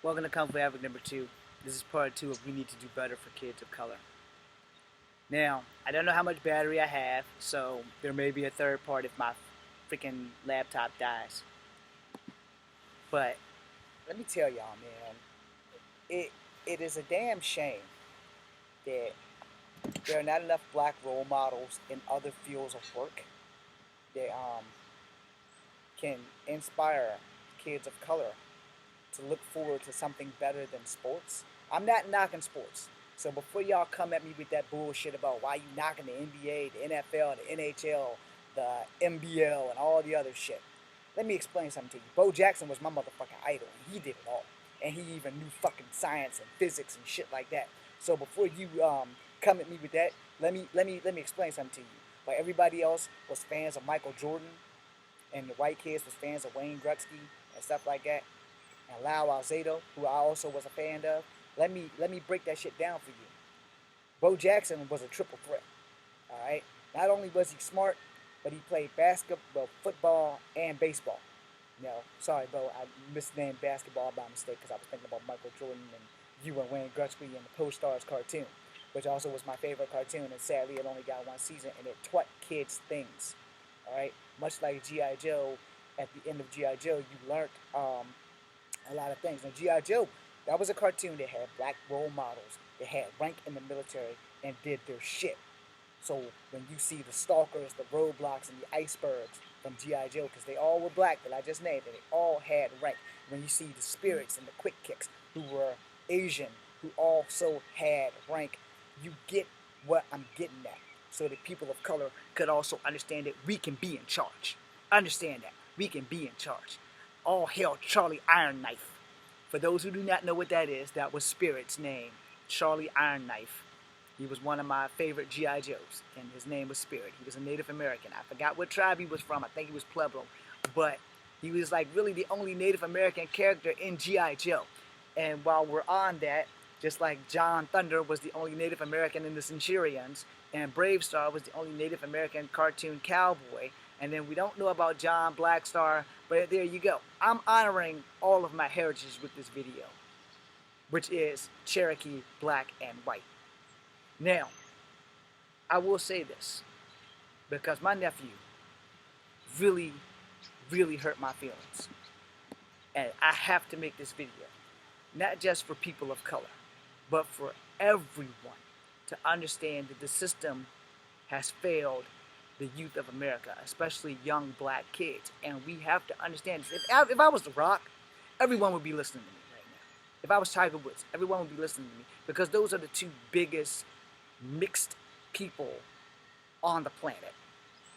Welcome to Kung Fu Havoc number 2. This is part 2 of We Need to Do Better for Kids of Color. Now, I don't know how much battery I have, so there may be a third part if my freaking laptop dies. But let me tell y'all, man, it is a damn shame that there are not enough black role models in other fields of work that can inspire kids of color to look forward to something better than sports. I'm not knocking sports. So before y'all come at me with that bullshit about why you knocking the NBA, the NFL, the NHL, the MBL, and all the other shit, let me explain something to you. Bo Jackson was my motherfucking idol, and he did it all. And he even knew fucking science and physics and shit like that. So before you come at me with that, let me explain something to you. Like everybody else was fans of Michael Jordan, and the white kids was fans of Wayne Gretzky and stuff like that, and Lyle Alzado, who I also was a fan of. Let me break that shit down for you. Bo Jackson was a triple threat. All right. Not only was he smart, but he played basketball, football, and baseball. No, sorry, Bo, I misnamed basketball by mistake because I was thinking about Michael Jordan and you and Wayne Gretzky and the Post Stars cartoon, which also was my favorite cartoon, and sadly it only got one season, and it taught kids things. All right, much like G.I. Joe. At the end of G.I. Joe, you learned a lot of things. Now, G.I. Joe, that was a cartoon that had black role models that had rank in the military and did their shit. So when you see the stalkers, the roadblocks, and the icebergs from G.I. Joe, because they all were black that I just named, and they all had rank. When you see the spirits and the quick kicks who were Asian, who also had rank, you get what I'm getting at. So that people of color could also understand that we can be in charge. Understand that. We can be in charge. All hail Charlie Iron Knife. For those who do not know what that is, that was Spirit's name. Charlie Iron Knife. He was one of my favorite G.I. Joes, and his name was Spirit. He was a Native American. I forgot what tribe he was from. I think he was Pueblo. But he was like really the only Native American character in G.I. Joe. And while we're on that, just like John Thunder was the only Native American in the Centurions, and Brave Star was the only Native American cartoon cowboy, and then we don't know about John Blackstar, but there you go. I'm honoring all of my heritage with this video, which is Cherokee, black, and white. Now, I will say this, because my nephew really, really hurt my feelings. And I have to make this video, not just for people of color, but for everyone to understand that the system has failed the youth of America, especially young black kids. And we have to understand this. If I was The Rock, everyone would be listening to me right now. If I was Tiger Woods, everyone would be listening to me, because those are the two biggest mixed people on the planet.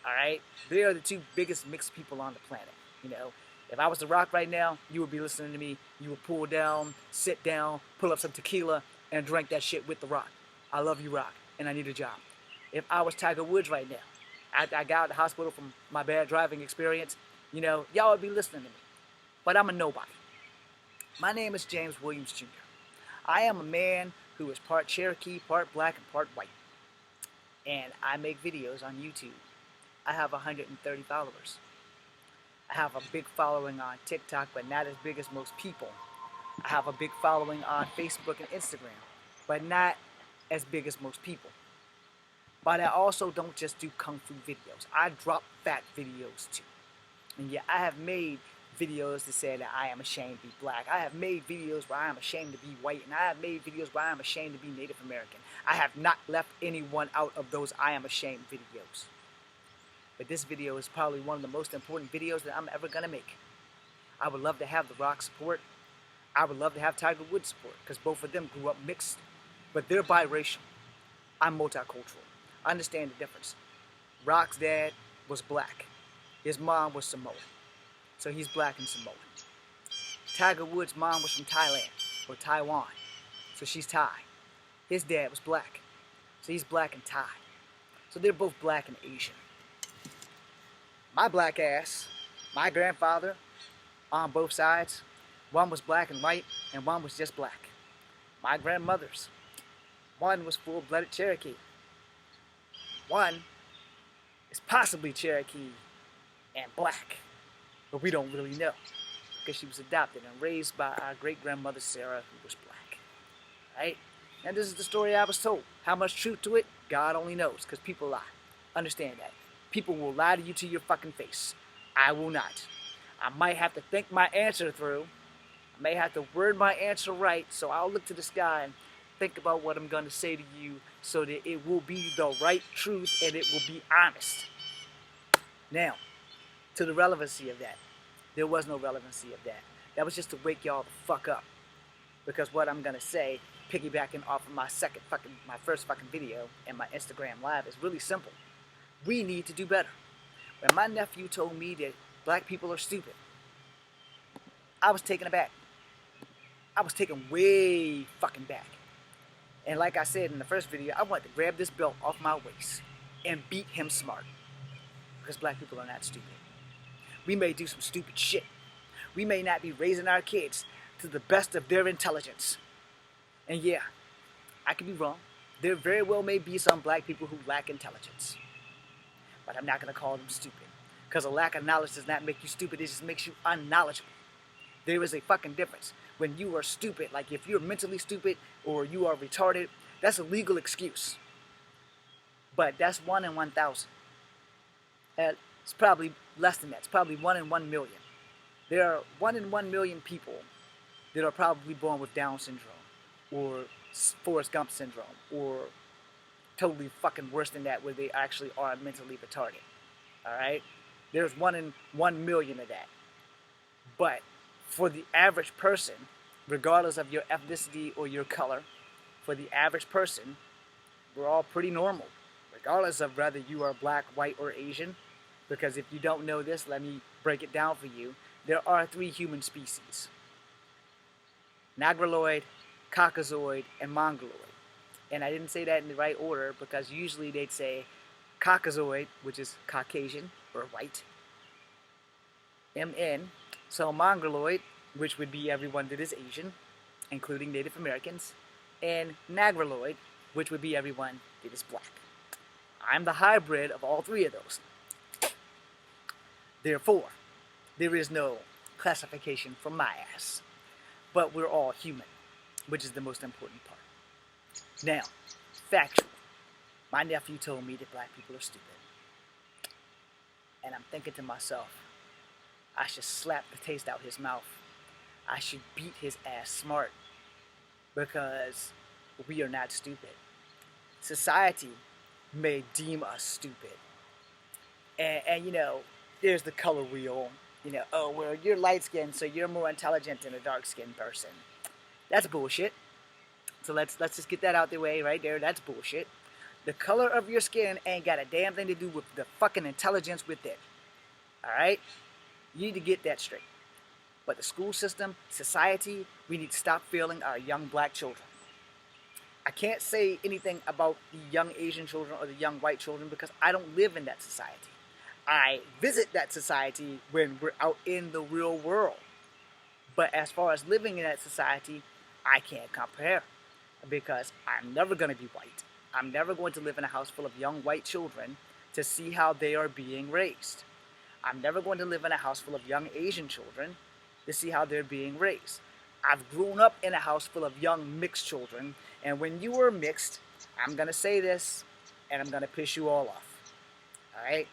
All right? They are the two biggest mixed people on the planet. You know, if I was The Rock right now, you would be listening to me. You would pull down, sit down, pull up some tequila, and drink that shit with The Rock. I love you, Rock, and I need a job. If I was Tiger Woods right now, I got out of the hospital from my bad driving experience, you know, y'all would be listening to me. But I'm a nobody. My name is James Williams Jr. I am a man who is part Cherokee, part black, and part white. And I make videos on YouTube. I have 130 followers. I have a big following on TikTok, but not as big as most people. I have a big following on Facebook and Instagram, but not as big as most people. But I also don't just do Kung Fu videos. I drop fat videos too. And yeah, I have made videos that say that I am ashamed to be black. I have made videos where I am ashamed to be white. And I have made videos where I am ashamed to be Native American. I have not left anyone out of those I am ashamed videos. But this video is probably one of the most important videos that I'm ever going to make. I would love to have The Rock support. I would love to have Tiger Woods support, because both of them grew up mixed. But they're biracial. I'm multicultural. I understand the difference. Rock's dad was black. His mom was Samoan. So he's black and Samoan. Tiger Woods' mom was from Thailand, or Taiwan. So she's Thai. His dad was black. So he's black and Thai. So they're both black and Asian. My black ass, my grandfather, on both sides, one was black and white, and one was just black. My grandmother's, one was full-blooded Cherokee. One is possibly Cherokee and black, but we don't really know. because she was adopted and raised by our great-grandmother Sarah, who was black. Right? And this is the story I was told. How much truth to it? God only knows, because people lie. Understand that. People will lie to you to your fucking face. I will not. I might have to think my answer through. I may have to word my answer right, so I'll look to the sky and think about what I'm going to say to you so that it will be the right truth and it will be honest. Now, to the relevancy of that. There was no relevancy of that. That was just to wake y'all the fuck up. Because what I'm going to say, piggybacking off of my first fucking video and my Instagram live, is really simple. We need to do better. When my nephew told me that black people are stupid, I was taken aback. I was taken way fucking back. And like I said in the first video, I wanted to grab this belt off my waist and beat him smart. Because black people are not stupid. We may do some stupid shit. We may not be raising our kids to the best of their intelligence. And yeah, I could be wrong. There very well may be some black people who lack intelligence. But I'm not going to call them stupid. Because a lack of knowledge does not make you stupid. It just makes you unknowledgeable. There is a fucking difference. When you are stupid, like if you're mentally stupid or you are retarded, that's a legal excuse. But that's 1 in 1,000. It's probably less than that. It's probably 1 in 1 million. There are 1 in 1 million people that are probably born with Down syndrome or Forrest Gump syndrome or totally fucking worse than that where they actually are mentally retarded. Alright? There's 1 in 1 million of that. But for the average person, regardless of your ethnicity or your color, for the average person, we're all pretty normal. Regardless of whether you are black, white, or Asian. Because if you don't know this, let me break it down for you. There are 3 human species. Negroid, Caucasoid, and Mongoloid. And I didn't say that in the right order because usually they'd say Caucasoid, which is Caucasian or white, MN. So Mongoloid, which would be everyone that is Asian, including Native Americans, and Negroid, which would be everyone that is black. I'm the hybrid of all 3 of those. Therefore, there is no classification for my ass. But we're all human, which is the most important part. Now, factual. My nephew told me that black people are stupid. And I'm thinking to myself, I should slap the taste out his mouth. I should beat his ass smart. Because we are not stupid. Society may deem us stupid. And you know, there's the color wheel. You know, oh, well, you're light-skinned, so you're more intelligent than a dark-skinned person. That's bullshit. So let's just get that out the way right there. That's bullshit. The color of your skin ain't got a damn thing to do with the fucking intelligence within. Alright? You need to get that straight. But the school system, society, we need to stop failing our young black children. I can't say anything about the young Asian children or the young white children because I don't live in that society. I visit that society when we're out in the real world. But as far as living in that society, I can't compare. Because I'm never going to be white. I'm never going to live in a house full of young white children to see how they are being raised. I'm never going to live in a house full of young Asian children to see how they're being raised. I've grown up in a house full of young mixed children, and when you are mixed, I'm going to say this, and I'm going to piss you all off. Alright?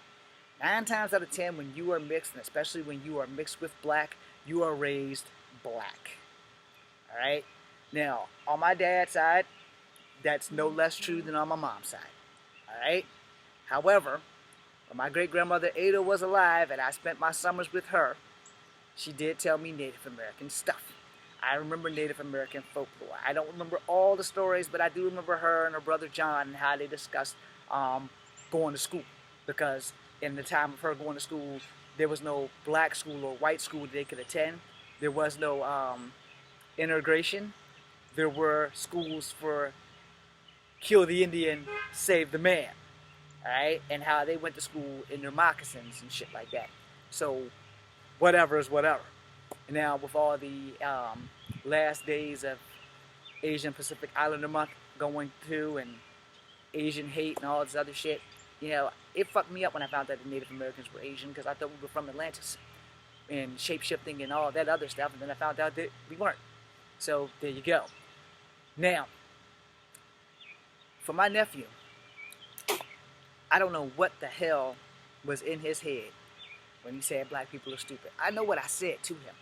9 times out of 10, when you are mixed, and especially when you are mixed with black, you are raised black. Alright? Now, on my dad's side, that's no less true than on my mom's side. Alright? However, when my great-grandmother Ada was alive and I spent my summers with her, she did tell me Native American stuff. I remember Native American folklore. I don't remember all the stories, but I do remember her and her brother John and how they discussed going to school. Because in the time of her going to school, there was no black school or white school that they could attend. There was no integration. There were schools for kill the Indian, save the man. Alright? And how they went to school in their moccasins and shit like that. So, whatever is whatever. Now, with all the last days of Asian Pacific Islander Month going through and Asian hate and all this other shit, you know, it fucked me up when I found out the Native Americans were Asian because I thought we were from Atlantis. and shape-shifting and all that other stuff, and then I found out that we weren't. So there you go. Now, for my nephew, I don't know what the hell was in his head when he said black people are stupid. I know what I said to him.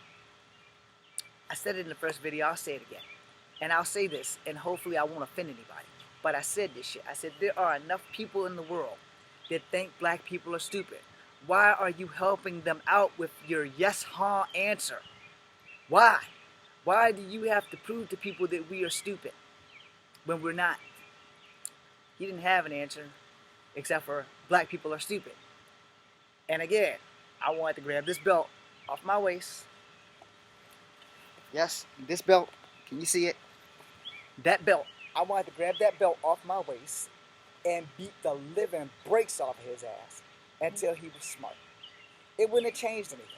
I said it in the first video, I'll say it again. And I'll say this, and hopefully I won't offend anybody. But I said this shit. I said there are enough people in the world that think black people are stupid. Why are you helping them out with your yes, huh answer? Why? Why do you have to prove to people that we are stupid when we're not? He didn't have an answer except for black people are stupid. And again, I wanted to grab this belt off my waist. Yes, this belt. Can you see it? That belt. I wanted to grab that belt off my waist and beat the living brakes off of his ass until he was smart. It wouldn't have changed anything.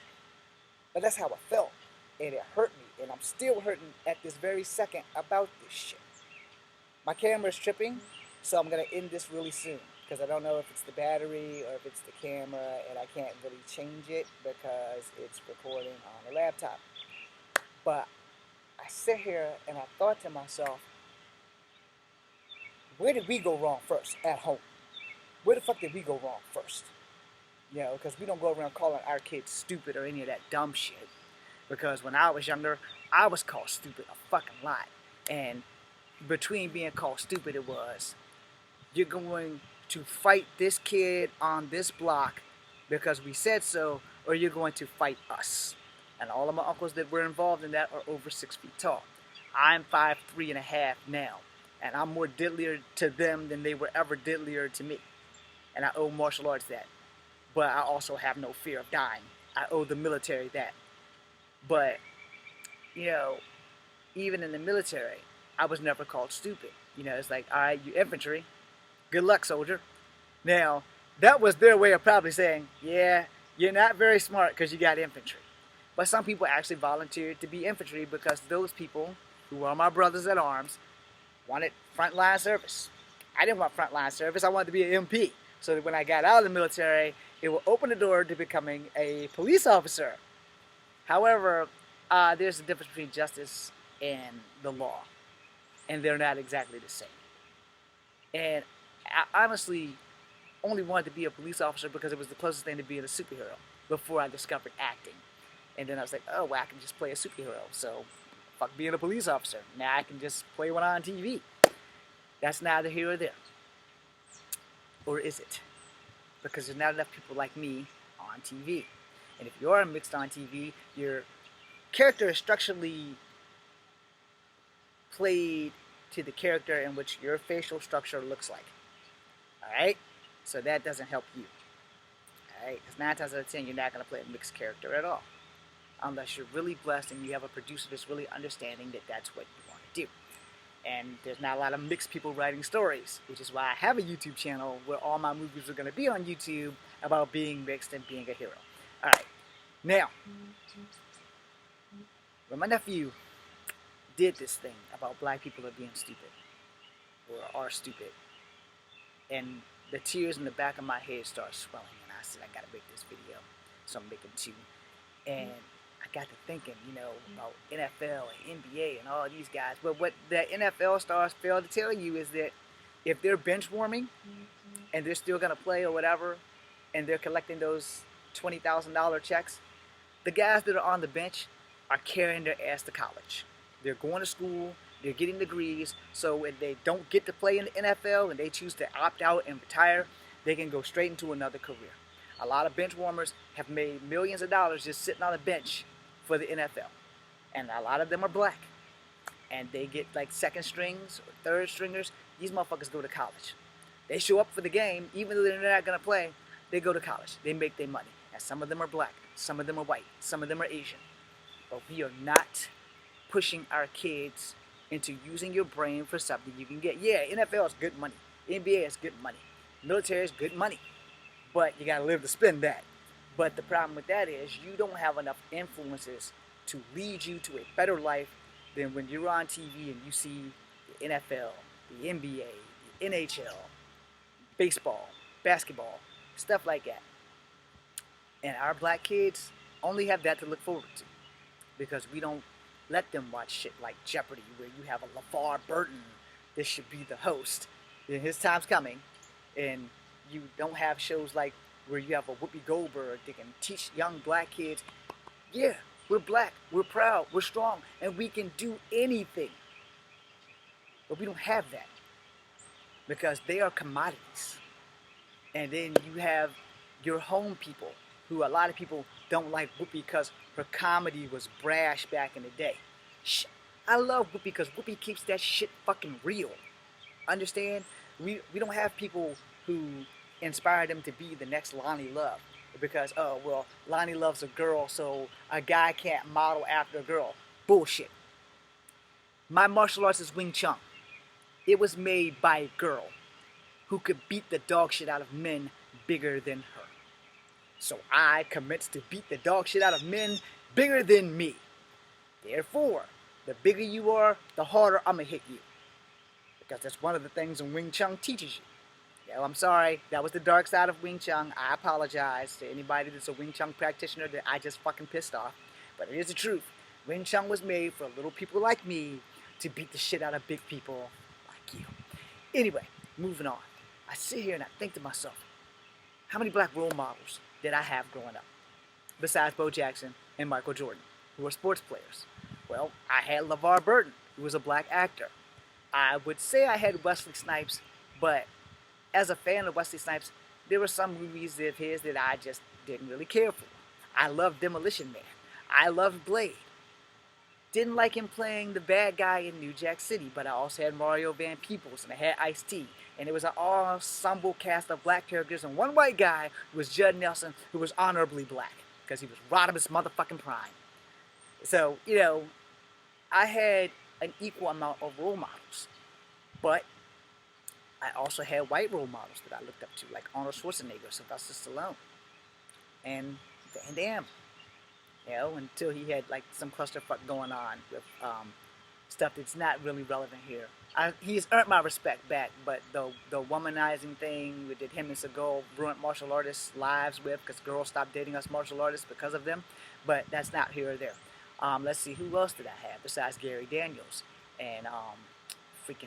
But that's how I felt. And it hurt me. And I'm still hurting at this very second about this shit. My camera is tripping, so I'm going to end this really soon. Because I don't know if it's the battery or if it's the camera, and I can't really change it because it's recording on a laptop. But I sit here and I thought to myself, where did we go wrong first at home? Where the fuck did we go wrong first? You know, because we don't go around calling our kids stupid or any of that dumb shit. Because when I was younger, I was called stupid a fucking lot. And between being called stupid, it was, you're going to fight this kid on this block because we said so, or you're going to fight us. And all of my uncles that were involved in that are over 6 feet tall. I'm 5'3.5" now, and I'm more deadlier to them than they were ever deadlier to me. And I owe martial arts that. But I also have no fear of dying. I owe the military that. But, you know, even in the military, I was never called stupid. You know, it's like, all right, you infantry. Good luck, soldier. Now, that was their way of probably saying, yeah, you're not very smart because you got infantry. But some people actually volunteered to be infantry because those people, who are my brothers at arms, wanted frontline service. I didn't want frontline service. I wanted to be an MP. So that when I got out of the military, it will open the door to becoming a police officer. However, there's a difference between justice and the law. And they're not exactly the same. And I honestly only wanted to be a police officer because it was the closest thing to being a superhero before I discovered acting. And then I was like, oh, well, I can just play a superhero. So, fuck being a police officer. Now I can just play one on TV. That's neither here or there. Or is it? Because there's not enough people like me on TV. And if you are mixed on TV, your character is structurally played to the character in which your facial structure looks like. Alright? So that doesn't help you. Alright? Because 9 times out of 10, you're not going to play a mixed character at all. Unless you're really blessed and you have a producer that's really understanding that that's what you want to do. And there's not a lot of mixed people writing stories, which is why I have a YouTube channel where all my movies are going to be on YouTube about being mixed and being a hero. Alright, now, when my nephew did this thing about black people are being stupid, or are stupid, and the tears in the back of my head started swelling, and I said, I gotta make this video, so I'm making 2. And I got to thinking, you know, about NFL and NBA and all these guys. But what the NFL stars fail to tell you is that if they're bench warming and they're still going to play or whatever, and they're collecting those $20,000 checks, the guys that are on the bench are carrying their ass to college. They're going to school, they're getting degrees, so if they don't get to play in the NFL and they choose to opt out and retire, they can go straight into another career. A lot of bench warmers have made millions of dollars just sitting on a bench for the NFL. And a lot of them are black. And they get like second strings or third stringers. These motherfuckers go to college. They show up for the game, even though they're not going to play, they go to college. They make their money. And some of them are black, some of them are white, some of them are Asian. But we are not pushing our kids into using your brain for something you can get. Yeah, NFL is good money. NBA is good money. Military is good money. But you gotta live to spend that. But the problem with that is you don't have enough influences to lead you to a better life than when you're on TV and you see the NFL, the NBA, the NHL, baseball, basketball, stuff like that. And our black kids, only have that to look forward to because we don't let them watch shit like Jeopardy, where you have a LeVar Burton. This should be the host. Then his time's coming, and you don't have shows like where you have a Whoopi Goldberg that can teach young black kids, yeah, we're black, we're proud, we're strong, and we can do anything. But we don't have that because they are commodities. And then you have your home people, who a lot of people don't like Whoopi because her comedy was brash back in the day. I love Whoopi because Whoopi keeps that shit fucking real. Understand? We don't have people who inspire them to be the next Lonnie Love. Because, oh, well, Lonnie Love's a girl, so a guy can't model after a girl. Bullshit. My martial arts is Wing Chun. It was made by a girl who could beat the dog shit out of men bigger than her. So I commenced to beat the dog shit out of men bigger than me. Therefore, the bigger you are, the harder I'm gonna hit you. Because that's one of the things Wing Chun teaches you. Yeah, I'm sorry, that was the dark side of Wing Chun. I apologize to anybody that's a Wing Chun practitioner that I just fucking pissed off. But it is the truth. Wing Chun was made for little people like me to beat the shit out of big people like you. Anyway, moving on. I sit here and I think to myself, how many black role models did I have growing up? Besides Bo Jackson and Michael Jordan, who were sports players. Well, I had LeVar Burton, who was a black actor. I would say I had Wesley Snipes, but as a fan of Wesley Snipes, there were some movies of his that I just didn't really care for. I loved Demolition Man. I loved Blade. Didn't like him playing the bad guy in New Jack City, but I also had Mario Van Peebles, and I had Ice-T. And it was an ensemble cast of black characters, and one white guy who was Judd Nelson, who was honorably black, because he was Rodimus motherfucking Prime. So, I had an equal amount of role models. But I also had white role models that I looked up to, like Arnold Schwarzenegger, Sylvester Stallone, and Van Damme. Until he had like some clusterfuck going on with stuff that's not really relevant here. He's earned my respect back, but the womanizing thing that him and Seagal ruined martial artists' lives with, because girls stopped dating us martial artists because of them, but that's not here or there. Let's see, who else did I have besides Gary Daniels and what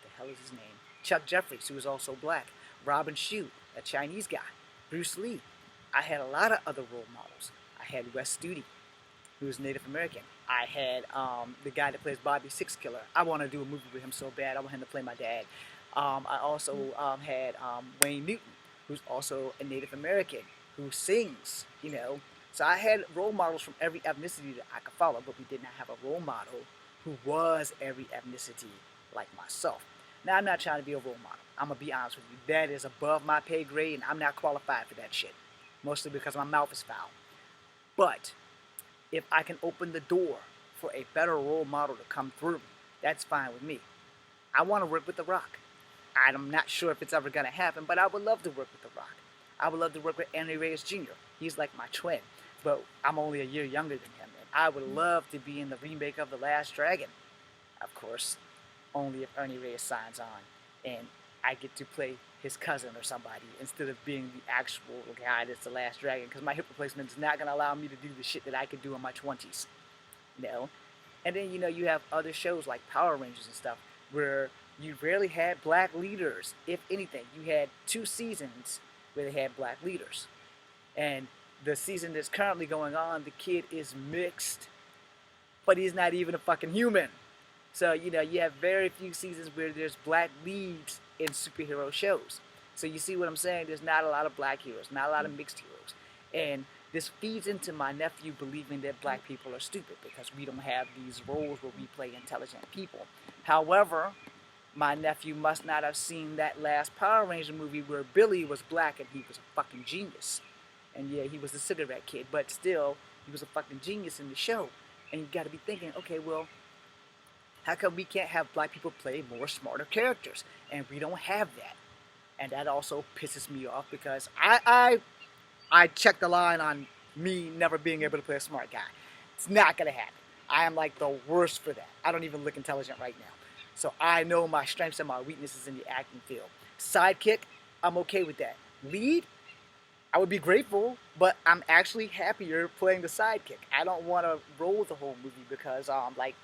the hell is his name? Chuck Jeffries, who was also black. Robin Shue, a Chinese guy. Bruce Lee. I had a lot of other role models. I had Wes Studi, who was Native American. I had the guy that plays Bobby Sixkiller. I want to do a movie with him so bad. I want him to play my dad. I also had Wayne Newton, who's also a Native American, who sings, So I had role models from every ethnicity that I could follow, but we did not have a role model who was every ethnicity like myself. Now, I'm not trying to be a role model. I'm going to be honest with you. That is above my pay grade, and I'm not qualified for that shit. Mostly because my mouth is foul. But if I can open the door for a better role model to come through, that's fine with me. I want to work with The Rock. I'm not sure if it's ever going to happen, but I would love to work with The Rock. I would love to work with Andy Reyes Jr. He's like my twin, but I'm only a year younger than him. And I would love to be in the remake of The Last Dragon. Of course, only if Ernie Reyes signs on and I get to play his cousin or somebody instead of being the actual guy that's the Last Dragon, because my hip replacement is not going to allow me to do the shit that I could do in my 20s. And then, you have other shows like Power Rangers and stuff where you rarely had black leaders. If anything, you had 2 seasons where they had black leaders. And the season that's currently going on, the kid is mixed, but he's not even a fucking human. So, you have very few seasons where there's black leads in superhero shows. So you see what I'm saying? There's not a lot of black heroes, not a lot of mixed heroes. And this feeds into my nephew believing that black people are stupid because we don't have these roles where we play intelligent people. However, my nephew must not have seen that last Power Ranger movie where Billy was black and he was a fucking genius. And yeah, he was the cigarette kid, but still, he was a fucking genius in the show. And you gotta be thinking, okay, well, how come we can't have black people play more smarter characters? And we don't have that. And that also pisses me off because I check the line on me never being able to play a smart guy. It's not going to happen. I am like the worst for that. I don't even look intelligent right now. So I know my strengths and my weaknesses in the acting field. Sidekick, I'm okay with that. Lead, I would be grateful, but I'm actually happier playing the sidekick. I don't want to roll the whole movie because, like,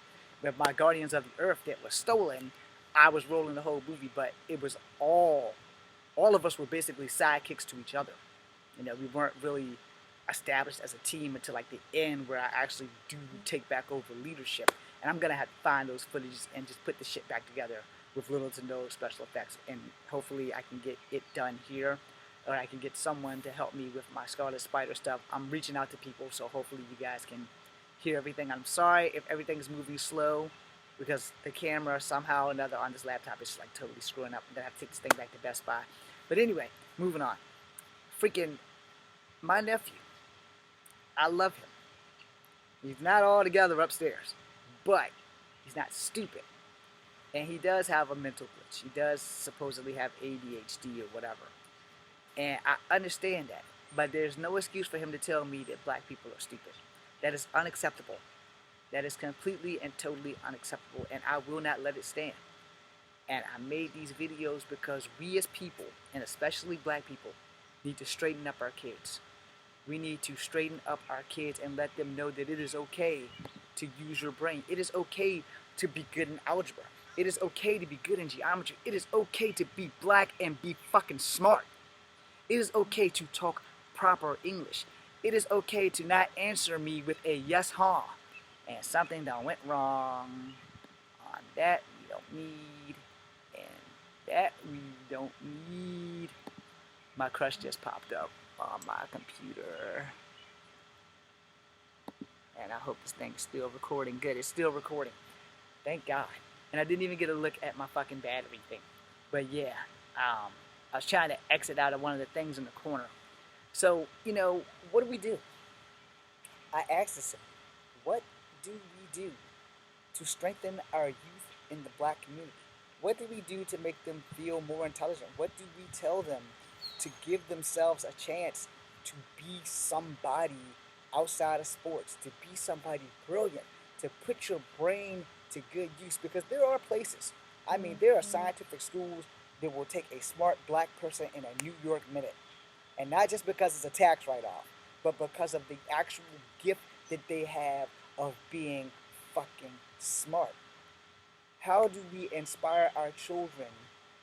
with my Guardians of the Earth that was stolen, I was rolling the whole movie, but it was all of us were basically sidekicks to each other. You know, we weren't really established as a team until like the end where I actually do take back over leadership. And I'm gonna have to find those footages and just put the shit back together with little to no special effects. And hopefully I can get it done here, or I can get someone to help me with my Scarlet Spider stuff. I'm reaching out to people, so hopefully you guys can hear everything. I'm sorry if everything's moving slow because the camera somehow or another on this laptop is like totally screwing up. I'm gonna have to take this thing back to Best Buy. But anyway, moving on. Freaking my nephew. I love him. He's not all together upstairs, but he's not stupid. And he does have a mental glitch. He does supposedly have ADHD or whatever. And I understand that. But there's no excuse for him to tell me that black people are stupid. That is unacceptable. That is completely and totally unacceptable. And I will not let it stand. And I made these videos because we as people, and especially black people, need to straighten up our kids. We need to straighten up our kids and let them know that it is okay to use your brain. It is okay to be good in algebra. It is okay to be good in geometry. It is okay to be black and be fucking smart. It is okay to talk proper English. It is okay to not answer me with a yes, huh, and something that went wrong. On that we don't need, and that we don't need. My crush just popped up on my computer. And I hope this thing's still recording. Good, it's still recording. Thank God. And I didn't even get a look at my fucking battery thing. But yeah, I was trying to exit out of one of the things in the corner. So, you know, what do? I asked this, what do we do to strengthen our youth in the black community? What do we do to make them feel more intelligent? What do we tell them to give themselves a chance to be somebody outside of sports, to be somebody brilliant, to put your brain to good use? Because there are places, I mean, there are scientific schools that will take a smart black person in a New York minute. And not just because it's a tax write-off, but because of the actual gift that they have of being fucking smart. How do we inspire our children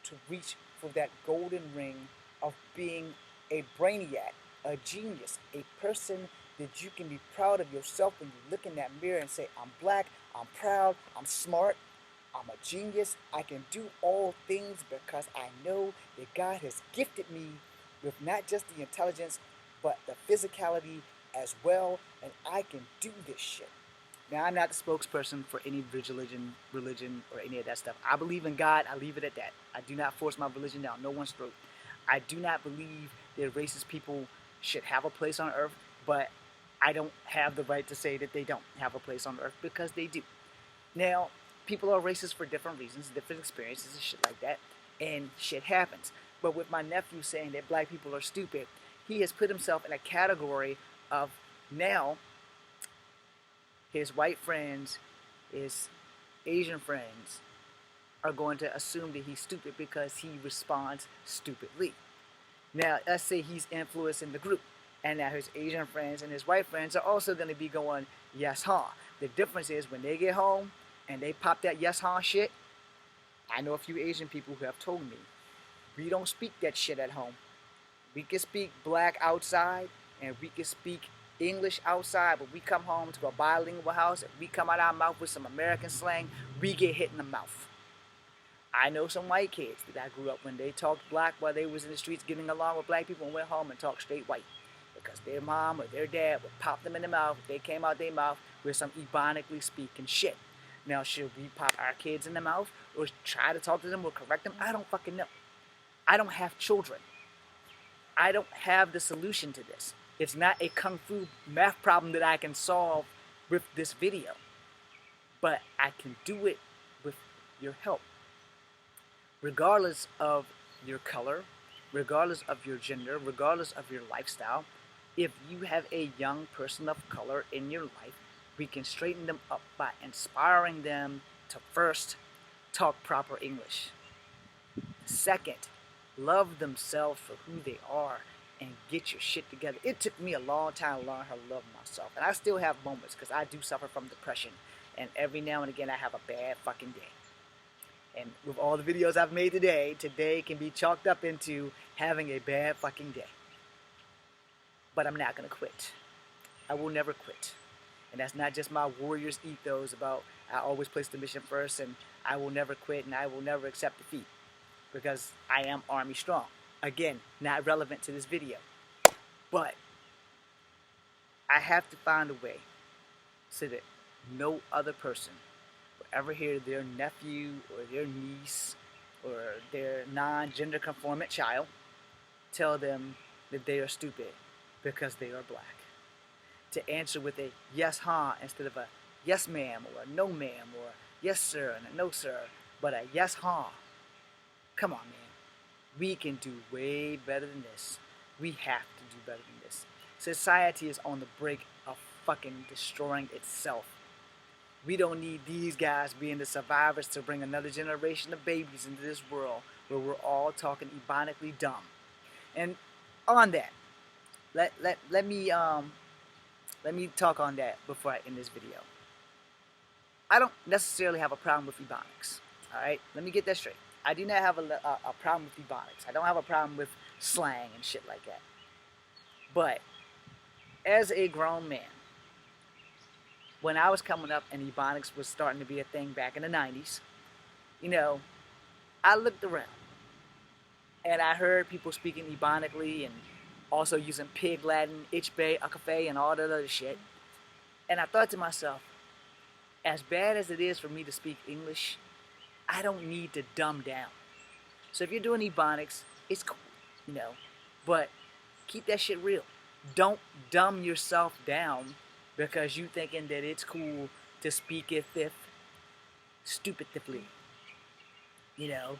to reach for that golden ring of being a brainiac, a genius, a person that you can be proud of yourself when you look in that mirror and say, I'm black, I'm proud, I'm smart, I'm a genius, I can do all things because I know that God has gifted me with not just the intelligence, but the physicality as well, and I can do this shit. Now, I'm not the spokesperson for any religion, or any of that stuff. I believe in God. I leave it at that. I do not force my religion down no one's throat. I do not believe that racist people should have a place on earth, but I don't have the right to say that they don't have a place on earth because they do. Now, people are racist for different reasons, different experiences and shit like that, and shit happens. But with my nephew saying that black people are stupid, he has put himself in a category of now his white friends, his Asian friends are going to assume that he's stupid because he responds stupidly. Now, let's say he's influencing the group, and now his Asian friends and his white friends are also going to be going, yes, huh. The difference is when they get home and they pop that yes, huh shit, I know a few Asian people who have told me, we don't speak that shit at home. We can speak black outside, and we can speak English outside, but we come home to a bilingual house, and we come out our mouth with some American slang, we get hit in the mouth. I know some white kids that I grew up when they talked black while they was in the streets getting along with black people and went home and talked straight white. Because their mom or their dad would pop them in the mouth if they came out their mouth with some ebonically speaking shit. Now, should we pop our kids in the mouth or try to talk to them or correct them? I don't fucking know. I don't have children. I don't have the solution to this. It's not a kung fu math problem that I can solve with this video. But I can do it with your help. Regardless of your color, regardless of your gender, regardless of your lifestyle, if you have a young person of color in your life, we can straighten them up by inspiring them to first talk proper English. Second, love themselves for who they are and get your shit together. It took me a long time to learn how to love myself. And I still have moments because I do suffer from depression. And every now and again I have a bad fucking day. And with all the videos I've made today, today can be chalked up into having a bad fucking day. But I'm not going to quit. I will never quit. And that's not just my warrior's ethos about I always place the mission first and I will never quit and I will never accept defeat. Because I am Army Strong. Again, not relevant to this video. But I have to find a way so that no other person will ever hear their nephew or their niece or their non-gender conformant child tell them that they are stupid because they are black. To answer with a yes, huh, instead of a yes, ma'am, or a no, ma'am, or yes, sir, and a no, sir, but a yes, huh. Come on, man. We can do way better than this. We have to do better than this. Society is on the brink of fucking destroying itself. We don't need these guys being the survivors to bring another generation of babies into this world where we're all talking ebonically dumb. And on that, let me talk on that before I end this video. I don't necessarily have a problem with ebonics. Alright? Let me get that straight. I do not have a problem with ebonics. I don't have a problem with slang and shit like that. But as a grown man, when I was coming up and ebonics was starting to be a thing back in the 90s, you know, I looked around and I heard people speaking ebonically and also using Pig Latin, Ichbe, Akafe, and all that other shit. And I thought to myself, as bad as it is for me to speak English, I don't need to dumb down. So if you're doing ebonics, it's cool, you know, but keep that shit real. Don't dumb yourself down because you thinking that it's cool to speak it stupidly. You know,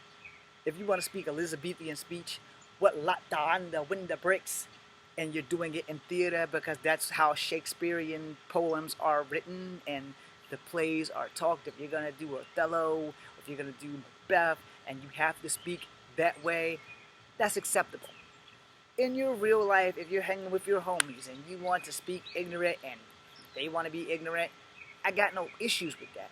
if you want to speak Elizabethan speech, what lot on the window bricks, and you're doing it in theater because that's how Shakespearean poems are written and the plays are talked. If you're gonna do Othello, if you're gonna do Macbeth, and you have to speak that way, that's acceptable. In your real life, if you're hanging with your homies and you want to speak ignorant and they want to be ignorant, I got no issues with that.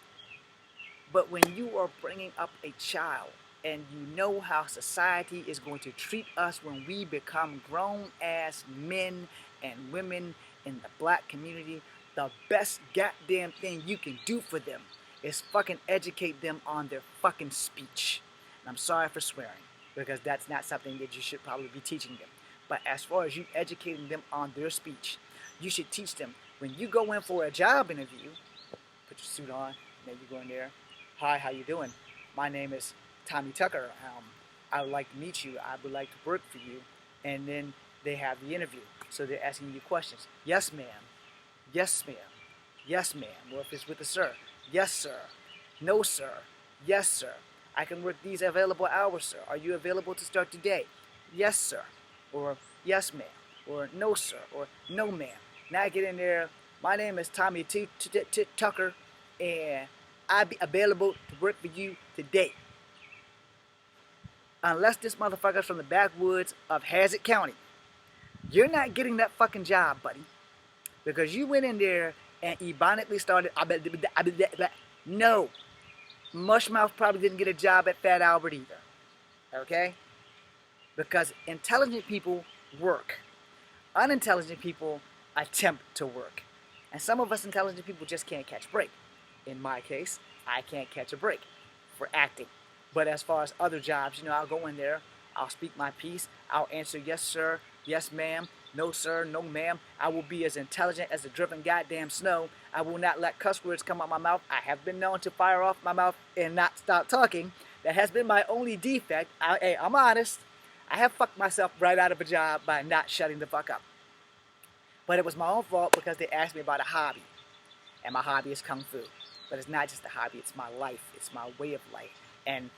But when you are bringing up a child and you know how society is going to treat us when we become grown-ass men and women in the black community, the best goddamn thing you can do for them is fucking educate them on their fucking speech. And I'm sorry for swearing, because that's not something that you should probably be teaching them. But as far as you educating them on their speech, you should teach them when you go in for a job interview, put your suit on, then you go in there, hi, how you doing? My name is Tommy Tucker. I would like to meet you. I would like to work for you. And then they have the interview. So they're asking you questions. Yes, ma'am. Yes, ma'am. Yes, ma'am. Or if it's with a sir. Yes, sir. No, sir. Yes, sir. I can work these available hours, sir. Are you available to start today? Yes, sir. Or yes, ma'am. Or no, sir. Or no, ma'am. Now I get in there. My name is Tommy Tucker, and I'll be available to work for you today. Unless this motherfucker's from the backwoods of Hazard County, you're not getting that fucking job, buddy. Because you went in there and ebonically started. No. Mushmouth probably didn't get a job at Fat Albert either. Okay? Because intelligent people work. Unintelligent people attempt to work. And some of us intelligent people just can't catch a break. In my case, I can't catch a break for acting. But as far as other jobs, you know, I'll go in there, I'll speak my piece, I'll answer yes, sir, yes, ma'am, no, sir, no, ma'am. I will be as intelligent as the driven goddamn snow. I will not let cuss words come out my mouth. I have been known to fire off my mouth and not stop talking. That has been my only defect. Hey, I'm honest. I have fucked myself right out of a job by not shutting the fuck up. But it was my own fault because they asked me about a hobby. And my hobby is Kung Fu. But it's not just a hobby, it's my life. It's my way of life. And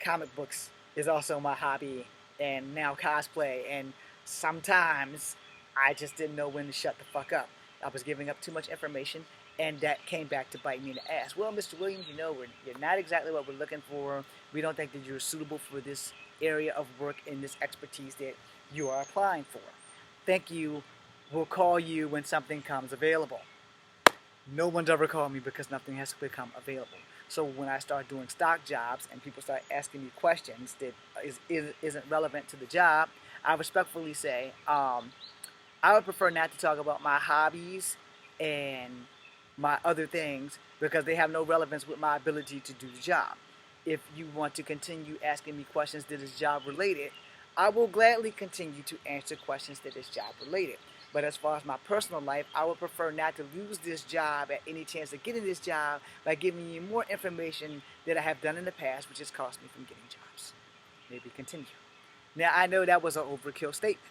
comic books is also my hobby. And now cosplay. And sometimes I just didn't know when to shut the fuck up. I was giving up too much information. And that came back to bite me in the ass. Well, Mr. Williams, you know, you're not exactly what we're looking for. We don't think that you're suitable for this area of work and this expertise that you are applying for. Thank you. We'll call you when something comes available. No one's ever called me because nothing has become available. So when I start doing stock jobs and people start asking me questions that isn't relevant to the job, I respectfully say, I would prefer not to talk about my hobbies and my other things because they have no relevance with my ability to do the job. If you want to continue asking me questions that is job related, I will gladly continue to answer questions that is job related. But as far as my personal life, I would prefer not to lose this job at any chance of getting this job by giving you more information that I have done in the past, which has cost me from getting jobs. Maybe continue. Now, I know that was an overkill statement,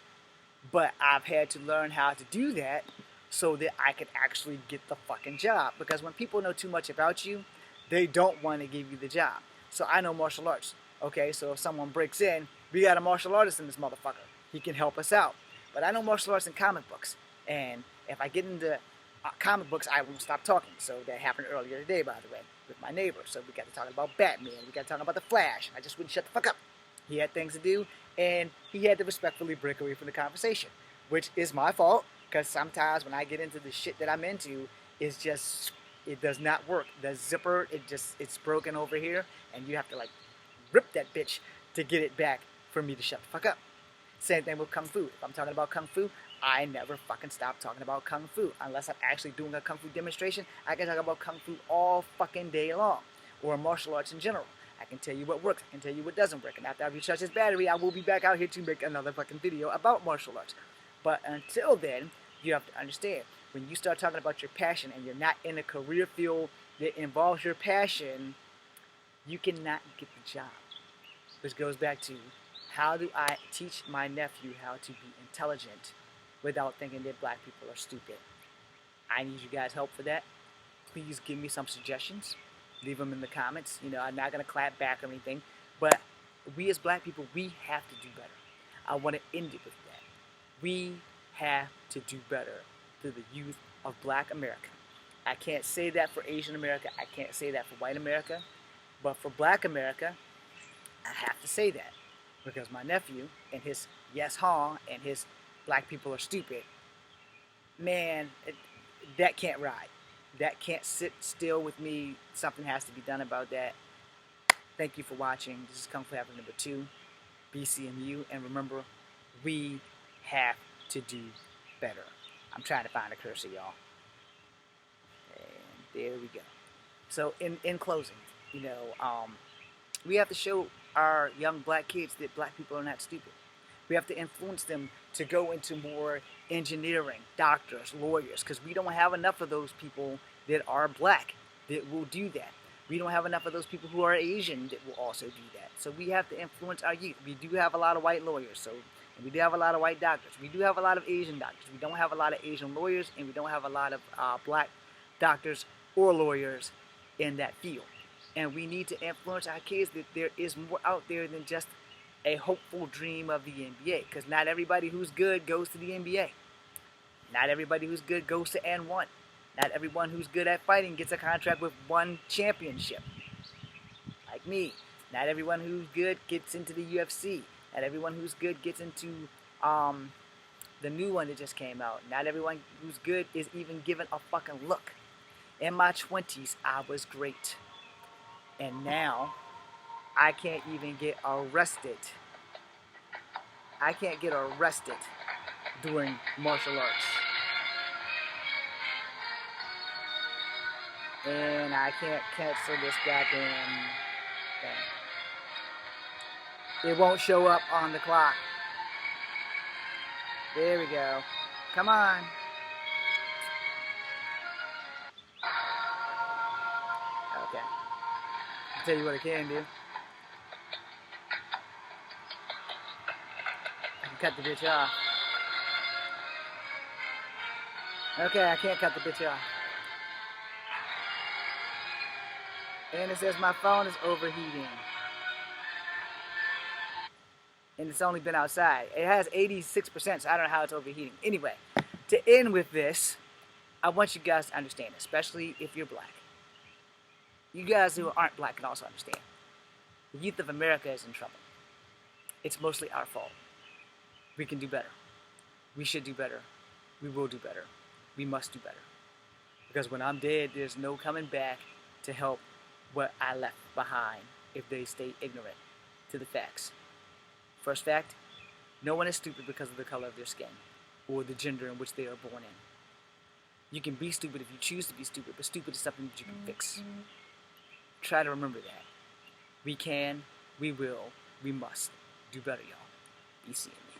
but I've had to learn how to do that so that I can actually get the fucking job. Because when people know too much about you, they don't want to give you the job. So I know martial arts. Okay, so if someone breaks in, we got a martial artist in this motherfucker. He can help us out. But I know martial arts and comic books. And if I get into comic books, I won't stop talking. So that happened earlier today, by the way, with my neighbor. So we got to talk about Batman. We got to talk about the Flash. I just wouldn't shut the fuck up. He had things to do, and he had to respectfully break away from the conversation, which is my fault, because sometimes when I get into the shit that I'm into, it's just, it does not work. The zipper, it's broken over here, and you have to like rip that bitch to get it back for me to shut the fuck up. Same thing with Kung Fu. If I'm talking about Kung Fu, I never fucking stop talking about Kung Fu. Unless I'm actually doing a Kung Fu demonstration, I can talk about Kung Fu all fucking day long, or martial arts in general. I can tell you what works, I can tell you what doesn't work, and after I recharge this battery, I will be back out here to make another fucking video about martial arts. But until then, you have to understand, when you start talking about your passion and you're not in a career field that involves your passion, you cannot get the job. Which goes back to, how do I teach my nephew how to be intelligent without thinking that black people are stupid? I need you guys' help for that. Please give me some suggestions. Leave them in the comments. You know, I'm not going to clap back or anything. But we as black people, we have to do better. I want to end it with that. We have to do better to the youth of black America. I can't say that for Asian America. I can't say that for white America. But for black America, I have to say that. Because my nephew and his yes ha and his black people are stupid, man, that can't ride. That can't sit still with me. Something has to be done about that. Thank you for watching. This is Kung Fu Having number 2, BCMU. And remember, we have to do better. I'm trying to find a cursor, y'all. And there we go. So in closing, you know, we have to show our young black kids that black people are not stupid. We have to influence them to go into more engineering, doctors, lawyers, because we don't have enough of those people that are black that will do that. We don't have enough of those people who are Asian that will also do that. So we have to influence our youth. We do have a lot of white lawyers, and we do have a lot of white doctors. We do have a lot of Asian doctors. We don't have a lot of Asian lawyers, and we don't have a lot of black doctors or lawyers in that field. And we need to influence our kids that there is more out there than just a hopeful dream of the NBA. Because not everybody who's good goes to the NBA. Not everybody who's good goes to N1. Not everyone who's good at fighting gets a contract with one championship. Like me. Not everyone who's good gets into the UFC. Not everyone who's good gets into the new one that just came out. Not everyone who's good is even given a fucking look. In my 20s, I was great. And now, I can't even get arrested. I can't get arrested doing martial arts. And I can't cancel this goddamn thing. It won't show up on the clock. There we go. Come on. Okay. I'll tell you what I can do. I can cut the bitch off. Okay, I can't cut the bitch off. And it says my phone is overheating. And it's only been outside. It has 86%, so I don't know how it's overheating. Anyway, to end with this, I want you guys to understand, especially if you're black. You guys who aren't black can also understand. The youth of America is in trouble. It's mostly our fault. We can do better. We should do better. We will do better. We must do better. Because when I'm dead, there's no coming back to help what I left behind if they stay ignorant to the facts. First fact, no one is stupid because of the color of their skin or the gender in which they are born in. You can be stupid if you choose to be stupid, but stupid is something that you can fix. Try to remember that. We can, we will, we must do better, y'all. Be seeing me.